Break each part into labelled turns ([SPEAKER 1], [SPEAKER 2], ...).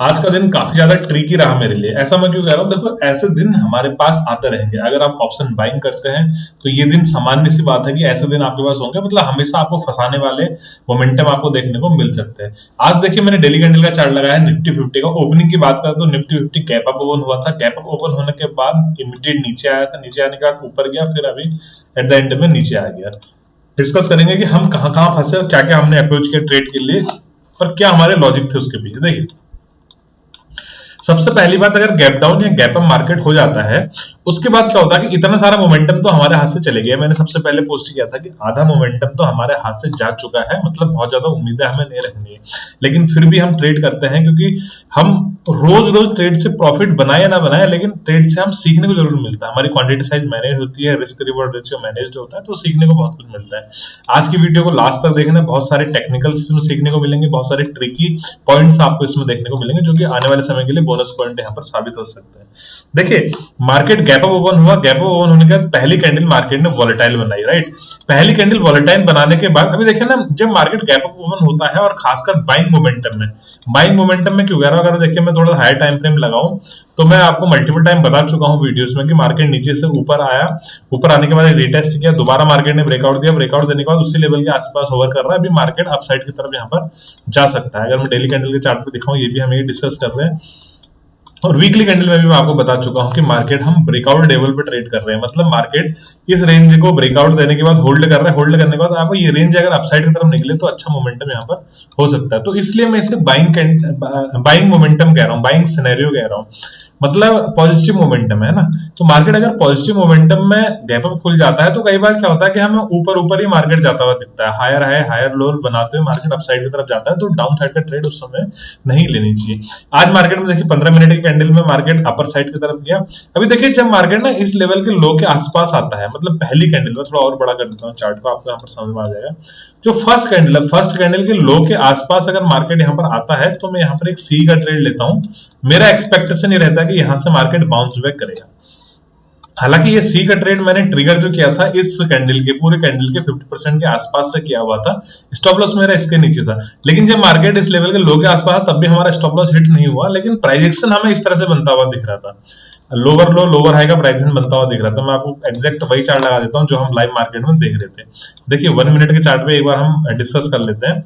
[SPEAKER 1] आज का दिन काफी ज्यादा ट्रिकी रहा मेरे लिए। ऐसा मैं क्यों कह रहा हूँ, देखो ऐसे दिन हमारे पास आते रहेंगे। अगर आप ऑप्शन बाइंग करते हैं तो ये दिन सामान्य सी बात है कि ऐसे दिन आपके पास होंगे, मतलब हमेशा आपको फंसाने वाले मोमेंटम आपको देखने को मिल सकते हैं। आज देखिए मैंने डेली कैंडल का चार्ट लगाया है निफ्टी 50 का। ओपनिंग की बात करें तो निफ्टी 50 गैप अप ओपन हुआ था। गैप अप ओपन होने के बाद इमीडिएट नीचे आया था, नीचे आने के बाद ऊपर गया, फिर अभी एट द एंड में नीचे आ गया। डिस्कस करेंगे कि हम कहाँ कहाँ फंसे और क्या क्या हमने अप्रोच किया ट्रेड के लिए और क्या हमारे लॉजिक थे उसके पीछे। देखिए सबसे पहली बात, अगर गैप डाउन या गैप अप मार्केट हो जाता है उसके बाद क्या होता है कि इतना सारा मोमेंटम तो हमारे हाथ से चले गया। मैंने सबसे पहले पोस्ट किया था कि आधा मोमेंटम तो हमारे हाथ से जा चुका है, मतलब बहुत ज्यादा उम्मीदें हमें नहीं रखनी है। लेकिन फिर भी हम ट्रेड करते हैं क्योंकि हम रोज रोज ट्रेड से प्रॉफिट बनाए या ना बनाए, लेकिन ट्रेड से हम सीखने को जरूर मिलता है। हमारी क्वांटिटी साइज मैनेज होती है, रिस्क रिवॉर्ड रेशियो मैनेज होता है, तो सीखने को बहुत कुछ मिलता है। आज की वीडियो को लास्ट तक देखना, बहुत सारे टेक्निकल्स इसमें सीखने को मिलेंगे, बहुत सारे ट्रिकी पॉइंट्स आपको इसमें देखने को मिलेंगे जो कि आने वाले समय के लिए बोनस पॉइंट यहाँ पर साबित हो सकते हैं। देखिए मार्केट गैप अप ओपन हुआ, गैप अप ओपन होने के बाद पहली कैंडल मार्केट ने वॉलेटाइल बनाई, राइट। पहली कैंडल वॉलेटाइल बनाने के बाद अभी देखिए ना, जब मार्केट गैप अप ओपन होता है और खासकर बाइंग मोमेंटम में क्यों कह रहा हूं, अगर देखिए मैं थोड़ा हायर टाइम फ्रेम लगाऊं तो मैं आपको मल्टीपल टाइम बता चुका हूं वीडियोस में कि मार्केट नीचे से ऊपर आया, ऊपर आने के बाद रीटेस्ट किया, दोबारा मार्केट ने ब्रेकआउट दिया, ब्रेकआउट देने के बाद उसी लेवल के आसपास होवर कर रहा है। अभी मार्केट अपसाइड की तरफ यहाँ पर जा सकता है। अगर मैं डेली कैंडल के चार्ट पे दिखाऊं, ये भी हम ये डिस्कस कर रहे हैं, और वीकली कैंडल में भी मैं आपको बता चुका हूं कि मार्केट हम ब्रेकआउट लेवल पे ट्रेड कर रहे हैं। मतलब मार्केट इस रेंज को ब्रेकआउट देने के बाद होल्ड कर रहा है, होल्ड करने के बाद आपको ये रेंज अगर अपसाइड की तरफ निकले तो अच्छा मोमेंटम यहाँ पर हो सकता है। तो इसलिए मैं इसे बाइंग मोमेंटम कह रहा हूँ, बाइंग सिनेरियो कह रहा हूँ, मतलब पॉजिटिव मोमेंटम है ना। तो मार्केट अगर पॉजिटिव मोमेंटम में गैप अप खुल जाता है तो कई बार क्या होता है कि हमें ऊपर ऊपर ही मार्केट जाता हुआ दिखता है, हायर हाई हायर लो बनाते हुए मार्केट अपसाइड की तरफ जाता है, तो डाउन साइड का ट्रेड उस समय नहीं लेनी चाहिए। आज मार्केट में देखिए 15 मिनट की कैंडल में मार्केट अपर साइड की तरफ गया। अभी देखिए जब मार्केट ना इस लेवल के लो के आसपास आता है, मतलब पहली कैंडल में, थोड़ा और बड़ा कर देता हूँ चार्ट को, आपको यहाँ पर समझ में आ जाएगा। जो फर्स्ट कैंडल है, फर्स्ट कैंडल के लो के आसपास अगर मार्केट यहाँ पर आता है तो मैं यहाँ पर एक सी का ट्रेड लेता हूँ। मेरा एक्सपेक्टेशन ये रहता है कि यहाँ से मार्केट बाउंस बैक करेगा। हालांकि ये सी का ट्रेड मैंने ट्रिगर जो किया था इस कैंडल के, पूरे कैंडल के 50% के आसपास से किया हुआ था। स्टॉप लॉस मेरा इसके नीचे था, लेकिन जब मार्केट इस लेवल के लो के आसपास था तब भी हमारा स्टॉप लॉस हिट नहीं हुआ, लेकिन प्राइजेक्शन हमें इस तरह से बनता हुआ दिख रहा था। लोअर लो लोअर हाई का प्राइजेक्शन बनता हुआ दिख रहा था। मैं आपको एग्जैक्ट वही चार्ट लगा देता हूँ जो हम लाइव मार्केट में देख रहे थे। देखिए 1 मिनट के चार्ट पे एक बार हम डिस्कस कर लेते हैं।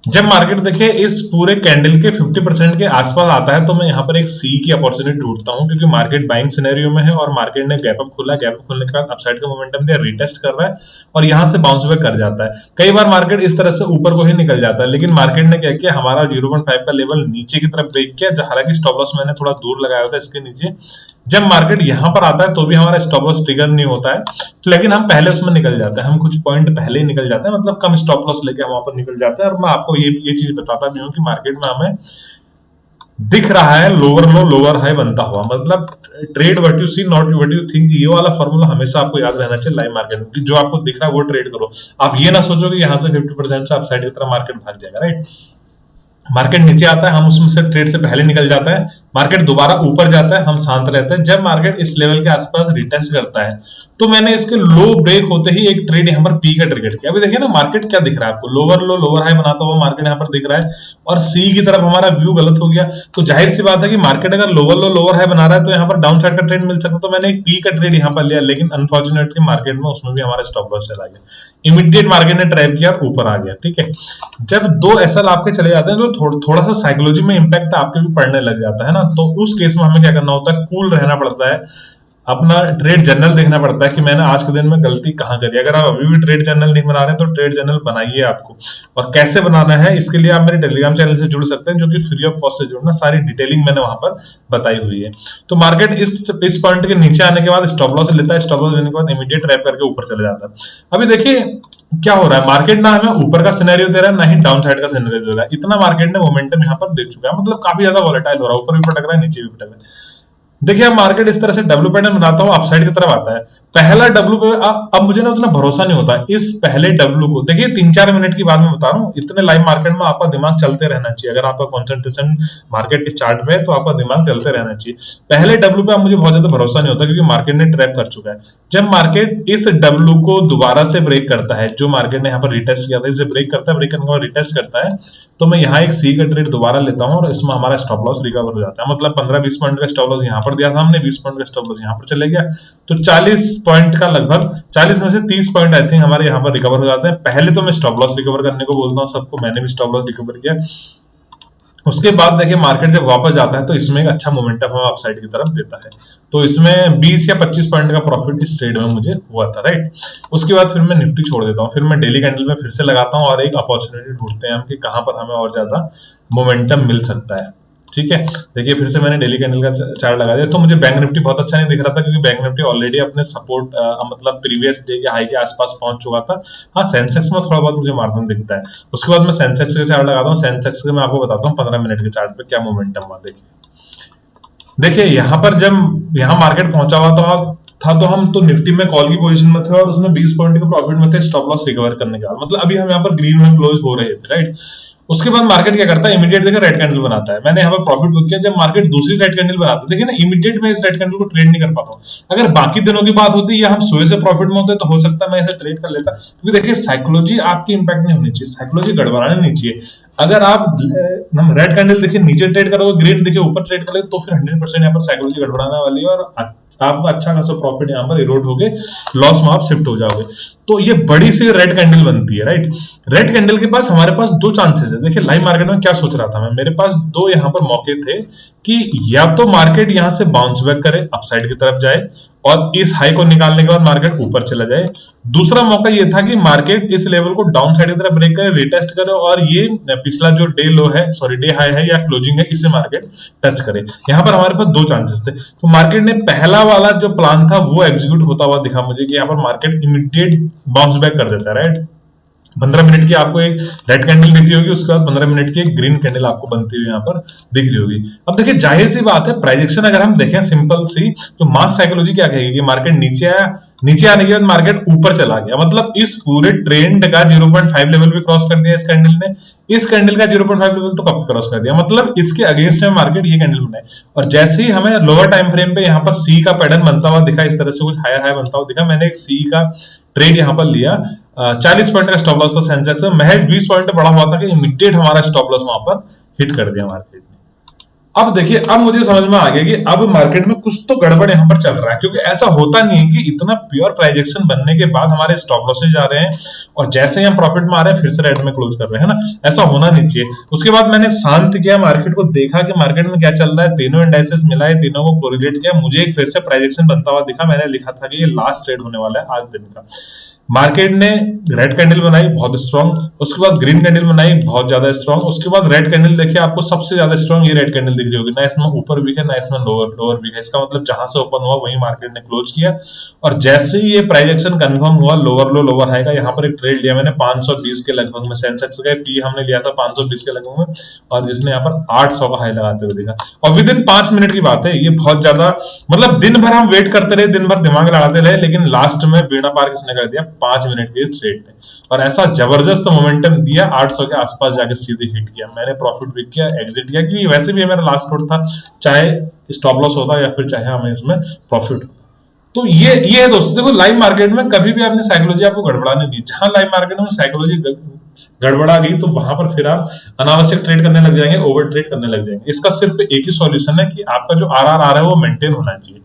[SPEAKER 1] जब मार्केट देखिए इस पूरे कैंडल के 50% के आसपास आता है तो मैं यहाँ पर एक सी की अपॉर्चुनिटी ढूंढता हूँ, क्योंकि मार्केट बाइंग सिनेरियो में है और मार्केट ने गैप अप खोला, गैप अप खोलने के बाद अपसाइड का मोमेंटम दिया, रीटेस्ट कर रहा है और यहाँ से बाउंस बैक कर जाता है। कई बार मार्केट इस तरह से ऊपर को ही निकल जाता है, लेकिन मार्केट ने क्या किया, हमारा 0.5 का लेवल नीचे की तरफ ब्रेक किया। हालांकि स्टॉप लॉस मैंने थोड़ा दूर लगाया था इसके नीचे। जब मार्केट यहाँ पर आता है तो भी हमारा स्टॉप लॉस ट्रिगर नहीं होता है, लेकिन हम पहले उसमें निकल जाते हैं, हम कुछ पॉइंट पहले ही निकल जाते हैं, मतलब कम स्टॉप लॉस लेके हम वहां पर निकल जाते हैं। और मैं आपको ये चीज बताता भी हूँ कि मार्केट में हमें दिख रहा है लोअर लो लोअर हाई बनता हुआ, मतलब trade what you see not what you think. ये वाला फॉर्मूला हमेशा आपको याद रहना चाहिए लाइव मार्केट में, कि जो आपको दिख रहा है वो ट्रेड करो। आप ये ना सोचो कि यहाँ से 50% से अपसाइड की तरफ मार्केट भाग जाएगा, राइट। मार्केट नीचे आता है, हम उसमें से ट्रेड से पहले निकल जाता है, मार्केट दोबारा ऊपर जाता है, हम शांत रहते हैं। जब मार्केट इस लेवल के आसपास रिटेस्ट करता है तो मैंने इसके लो ब्रेक होते ही एक ट्रेड यहाँ पर पी का ट्रिगर किया। अभी देखिए ना मार्केट क्या दिख रहा है आपको, लोअर लो लोअर हाई बनाता हुआ मार्केट यहाँ पर दिख रहा है और सी की तरफ हमारा व्यू गलत हो गया। तो जाहिर सी बात है कि मार्केट अगर लोअर लो लोअर हाई बना रहा है तो यहाँ पर डाउन साइड का ट्रेड मिल सकता है। तो मैंने एक पी का ट्रेड यहाँ पर लिया, लेकिन अनफॉर्चुनेटली मार्केट में उसमें भी हमारा स्टॉप लॉस चला गया। इमीडिएट मार्केट ने ट्रैप किया और ऊपर आ गया, ठीक है। जब दो एसएल आपके चले जाते हैं तो थोड़ा सा साइकोलॉजी में इंपैक्ट आपके भी पड़ने लग जाता है ना। तो उस केस में हमें क्या करना होता है, कूल रहना पड़ता है, अपना ट्रेड जर्नल देखना पड़ता है कि मैंने आज के दिन में गलती कहां करी। अगर आप अभी भी ट्रेड जर्नल नहीं बना रहे हैं तो ट्रेड जर्नल बनाइए आपको। और कैसे बनाना है इसके लिए आप मेरे टेलीग्राम चैनल से जुड़ सकते हैं, जो कि फ्री ऑफ कॉस्ट से जुड़ना, सारी डिटेलिंग मैंने वहां पर बताई हुई है। तो मार्केट इस पॉइंट के नीचे आने के बाद स्टॉप लॉस लेता है, स्टॉप लॉस लेने के बाद इमीडिएट ट्रैप करके ऊपर चले जाता है। अभी देखिए क्या हो रहा है, मार्केट ना हमें ऊपर का सिनेरियो दे रहा है, ना ही डाउन साइड का सिनेरियो दे रहा है। इतना मार्केट ने मोमेंटम यहाँ पर दे चुका है, मतलब काफी ज्यादा वोलेटाइल हो रहा है, ऊपर भी पटक रहा है नीचे भी पटक रहा है। देखिए अब मार्केट इस तरह से डब्ल्यू पैटर्न बनाता हुआ अपसाइड की तरफ आता है। पहला डब्लू पे अब मुझे ना उतना भरोसा नहीं होता इस पहले डब्लू को। देखिए 3-4 मिनट की बात मैं बता रहा हूँ, इतने लाइव मार्केट में आपका दिमाग चलते रहना चाहिए। अगर आपका कंसंट्रेशन मार्केट के चार्ट पे है तो आपका दिमाग चलते रहना चाहिए। पहले डब्लू पे अब मुझे बहुत ज्यादा भरोसा नहीं होता क्योंकि मार्केट ने ट्रैप कर चुका है। जब मार्केट इस डब्लू को दोबारा से ब्रेक करता है, जो मार्केट ने यहाँ पर रिटेस्ट किया था, इसे ब्रेक करता है, ब्रेक करने के बाद रिटेस्ट करता है, तो मैं यहाँ एक सी का ट्रेड दोबारा लेता हूँ और इसमें हमारा स्टॉप लॉस रिकवर हो जाता है। मतलब 15-20 पॉइंट का स्टॉप लॉस यहाँ पर दिया था हमने, 20 पॉइंट का स्टॉप लॉस यहाँ पर चले गया, तो 40 पॉइंट का लगभग 40 में से 30 पॉइंट आई थिंक हमारे यहाँ पर रिकवर हो जाते हैं। पहले तो मैं स्टॉप लॉस रिकवर करने को बोलता हूँ सबको, मैंने भी स्टॉप लॉस रिकवर किया। उसके बाद देखिए मार्केट जब वापस जाता है तो इसमें एक अच्छा मोमेंटम हम अपसाइड की तरफ देता है। तो इसमें 20 या 25 पॉइंट का प्रॉफिट इस ट्रेड में मुझे हुआ था, राइट। उसके बाद फिर मैं निफ्टी छोड़ देता हूँ, फिर मैं डेली कैंडल में फिर से लगाता हूँ और एक अपॉर्चुनिटी ढूंढते हैं हम कि कहाँ पर हमें और ज्यादा मोमेंटम मिल सकता है। ठीक है, देखिए फिर से मैंने डेली कैंडल का चार्ट लगा दिया, तो मुझे बैंक निफ्टी बहुत अच्छा नहीं दिख रहा था क्योंकि बैंक निफ्टी ऑलरेडी अपने सपोर्ट मतलब प्रीवियस डे के हाई के आसपास पहुंच चुका था। हाँ, सेंसेक्स में थोड़ा बहुत मुझे मार्जिन दिखता है। उसके बाद मैं सेंसेक्स का चार्ट लगाता हूँ, सेंसेक्स के मैं आपको बताता हूँ 15 मिनट के चार्ट पे क्या मोमेंटम हुआ। देखिए यहाँ पर जब यहाँ मार्केट पहुंचा हुआ तो हम तो निफ्टी में कॉल की पोजीशन में थे और उसमें 20 पॉइंट के प्रॉफिट में थे स्टॉप लॉस रिकवर करने के बाद। मतलब अभी हम यहाँ पर ग्रीन में क्लोज हो रहे थे, राइट। उसके बाद मार्केट क्या करता है, इमीडिएट देखिए रेड कैंडल बनाता है। मैंने यहाँ पर प्रॉफिट बुक किया जब मार्केट दूसरी रेड कैंडल बनाता है। देखिए ना, इमीडिएट में इस रेड कैंडल को ट्रेड नहीं कर पाता हूँ। अगर बाकी दिनों की बात होती या हम सुबह से प्रॉफिट में होते तो हो सकता है मैं इसे ट्रेड कर लेता, क्योंकि देखिए साइकोलॉजी आपकी इंपैक्ट नहीं होनी चाहिए, साइकोलॉजी गड़बड़ानी नहीं चाहिए। अगर आप हम रेड कैंडल देखिए नीचे ट्रेड करोगे, ग्रीन देखिए ऊपर ट्रेड करोगे, तो फिर 100% यहाँ पर साइकोलॉजी गड़बड़ाने वाली है और आपका अच्छा खासा प्रॉफिट यहाँ पर इरोड होगे, लॉस में आप शिफ्ट हो जाओगे। तो ये बड़ी सी रेड कैंडल बनती है, राइट। रेड कैंडल के पास हमारे पास दो चांसेस है। देखिए लाइव मार्केट में क्या सोच रहा था मैं, मेरे पास दो यहाँ पर मौके थे कि या तो मार्केट यहाँ से बाउंस बैक करे, अपसाइड की तरफ जाए और इस हाई को निकालने के बाद मार्केट ऊपर चला जाए। दूसरा मौका ये था कि मार्केट इस लेवल को डाउन साइड की तरफ ब्रेक करे, रिटेस्ट करे और ये पिछला जो डे लो है, सॉरी डे हाई है या क्लोजिंग है, इसे मार्केट टच करे। यहाँ पर हमारे पास दो चांसेस थे। तो मार्केट ने पहला वाला जो प्लान था वो एग्जीक्यूट होता हुआ दिखा मुझे कि यहाँ पर मार्केट इमीडिएट बाउंस बैक कर देता है, राइट। 15 मिनट की आपको एक रेड कैंडल दिख रही होगी, उसके बाद 15 मिनट की एक ग्रीन कैंडल आपको बनती हुई यहाँ पर दिख रही होगी। अब देखिए जाहिर सी बात है, प्राइजेक्शन अगर हम देखें सिंपल सी, तो मास साइकोलॉजी क्या कहेगी कि मार्केट नीचे आया, नीचे आने के बाद मार्केट ऊपर चला गया, मतलब इस पूरे ट्रेंड का 0.5 लेवल भी क्रॉस कर दिया इस कैंडल ने। इस कैंडल का 0.5 लेवल तो कब क्रॉस कर दिया, मतलब इसके अगेंस्ट में मार्केट ये कैंडल बनाए। और जैसे ही हमें लोअर टाइम फ्रेम पे यहाँ पर सी का पैटर्न बनता हुआ दिखा, इस तरह से कुछ हायर हाई बनता हुआ दिखा, मैंने एक सी का ट्रेड यहाँ पर लिया। 40 पॉइंट का स्टॉप लॉस था सेंसेक्स में, महज 20 पॉइंट बड़ा हुआ था कि इमीडिएट हमारा स्टॉप लॉस वहां पर हिट कर दिया मार्केट ने। अब देखिए, अब मुझे समझ में आ गया कि अब मार्केट में कुछ तो गड़बड़ यहाँ पर चल रहा है, क्योंकि ऐसा होता नहीं है कि इतना प्योर प्राइजेक्शन बनने के बाद हमारे स्टॉप लॉसेज जा रहे हैं और जैसे ही हम प्रॉफिट में आ रहे हैं फिर से रेड में क्लोज कर रहे हैं ना, ऐसा होना नहीं चाहिए। उसके बाद मैंने शांत किया मार्केट को, देखा कि मार्केट में क्या चल रहा है, तीनों इंडाइसेस मिलाए, तीनों को कोरिलेट किया, मुझे एक फिर से प्राइजेक्शन बनता हुआ दिखा। मैंने लिखा था कि ये लास्ट ट्रेड होने वाला है आज दिन का। मार्केट ने रेड कैंडल बनाई बहुत स्ट्रॉन्ग, उसके बाद ग्रीन कैंडल बनाई बहुत ज्यादा स्ट्रॉन्ग, उसके बाद रेड कैंडल देखिए आपको सबसे ज्यादा स्ट्रॉन्ग ये रेड कैंडल दिख रही होगी ना, इसमें ऊपर वीक है ना इसमें लोअर वीक है। इसका मतलब जहां से ओपन हुआ वहीं मार्केट ने क्लोज किया और जैसे ही ये प्राइजेक्शन कंफर्म हुआ लोअर लो लोअर हाई का, यहाँ पर एक ट्रेड लिया मैंने 520 के लगभग में, सेंसेक्स का पी हमने लिया था 520 के लगभग में और जिसने यहाँ पर 800 का हाई लगाते हुए दिखा। और विद इन 5 मिनट की बात है, ये बहुत ज्यादा, मतलब दिन भर हम वेट करते रहे, दिन भर दिमाग लगाते रहे, लेकिन लास्ट में बेड़ा पार किसने कर दिया 5 मिनट के ट्रेड पे, और ऐसा जबरदस्त मोमेंटम दिया 800 के आसपास जाके सीधे हिट किया। मैंने प्रॉफिट भी किया, एग्जिट किया, क्योंकि वैसे भी मेरा लास्ट ट्रेड था, चाहे स्टॉप लॉस होता या फिर चाहे हमें इसमें प्रॉफिट होता। तो ये है दोस्तों, देखो लाइव मार्केट में कभी भी आपने साइकोलॉजी आपको गड़बड़ाने दी, जहां लाइव मार्केट में साइकोलॉजी गड़बड़ा गई तो वहां पर फिर आप अनावश्यक ट्रेड करने लग जाएंगे, ओवर ट्रेड करने लग जाएंगे। इसका सिर्फ एक ही सॉल्यूशन है कि आपका जो आरआर है वो मेंटेन होना चाहिए।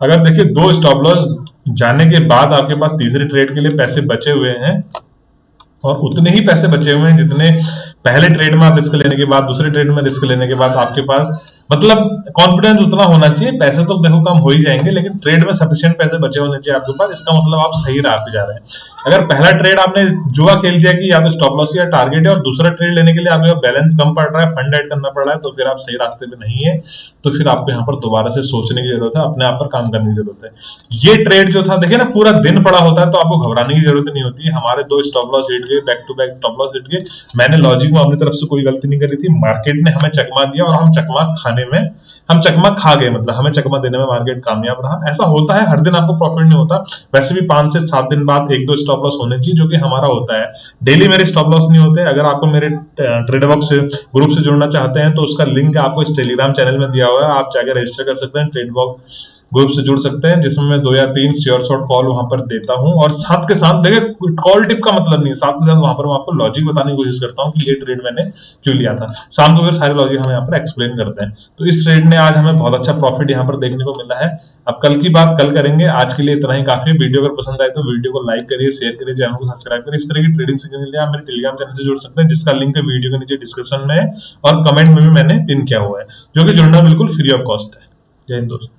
[SPEAKER 1] अगर देखिए 2 स्टॉप लॉस जाने के बाद आपके पास तीसरे ट्रेड के लिए पैसे बचे हुए हैं और उतने ही पैसे बचे हुए हैं जितने पहले ट्रेड में आप रिस्क लेने के बाद, दूसरे ट्रेड में रिस्क लेने के बाद आपके पास, मतलब कॉन्फिडेंस उतना होना चाहिए। पैसे तो देखो कम हो ही जाएंगे, लेकिन ट्रेड में सफिशिएंट पैसे बचे होने चाहिए आपके पास। इसका मतलब आप सही राह पे जा रहे हैं। अगर पहला ट्रेड आपने जुआ खेल दिया कि या तो स्टॉप लॉस या टारगेट है और दूसरा ट्रेड लेने के लिए आपके पास बैलेंस कम पड़ रहा है, फंड ऐड करना पड़ रहा है, तो फिर आप सही रास्ते पे नहीं है। तो फिर आपको यहाँ पर दोबारा से सोचने की जरूरत है, अपने आप पर काम करने की जरूरत है। ये ट्रेड जो था देखिए ना, पूरा दिन पड़ा होता है तो आपको घबराने की जरूरत नहीं होती। हमारे 2 स्टॉप लॉस हिट गए, back to back stop loss hit गए, मैंने लॉजिक को अपनी तरफ से कोई गलती नहीं करी थी, मार्केट ने हमें चकमा दिया और हम चकमा खा गए, मतलब हमें चकमा देने में मार्केट कामयाब रहा। ऐसा होता है, हर दिन आपको प्रॉफिट नहीं होता। वैसे भी 5 से 7 दिन बाद 1-2 स्टॉप लॉस होने चाहिए, जो कि हमारा होता है। डेली मेरे स्टॉप लॉस नहीं होते। अगर आपको मेरे ट्रेडबॉक्स ग्रुप से जुड़ना चाहते हैं तो उसका लिंक आपको इस टेलीग्राम चैनल में दिया हुआ है, आप जाकर रजिस्टर कर सकते हैं, ट्रेडबॉक्स ग्रुप से जुड़ सकते हैं, जिसमें मैं 2 या 3 श्योर शॉट कॉल वहां पर देता हूं। और साथ के साथ देखिए, कॉल टिप का मतलब नहीं है, साथ के साथ वहां पर मैं आपको लॉजिक बताने की कोशिश करता हूं कि ये ट्रेड मैंने क्यों लिया था। शाम को फिर सारे लॉजिक हम यहाँ पर एक्सप्लेन करते हैं। तो इस ट्रेड में आज हमें बहुत अच्छा प्रॉफिट यहाँ पर देखने को मिला है। अब कल की बात कल करेंगे, आज के लिए इतना ही काफी है। वीडियो अगर पसंद आए तो वीडियो को लाइक करिए, शेयर करिए, चैनल को सब्सक्राइब करिए। इस तरह की ट्रेडिंग सीखने के लिए आप मेरे टेलीग्राम चैनल से जुड़ सकते हैं, जिसका लिंक वीडियो के नीचे डिस्क्रिप्शन में है और कमेंट में भी मैंने पिन किया हुआ है, जो कि जुड़ना बिल्कुल फ्री ऑफ कॉस्ट है। जय हिंद दोस्तों।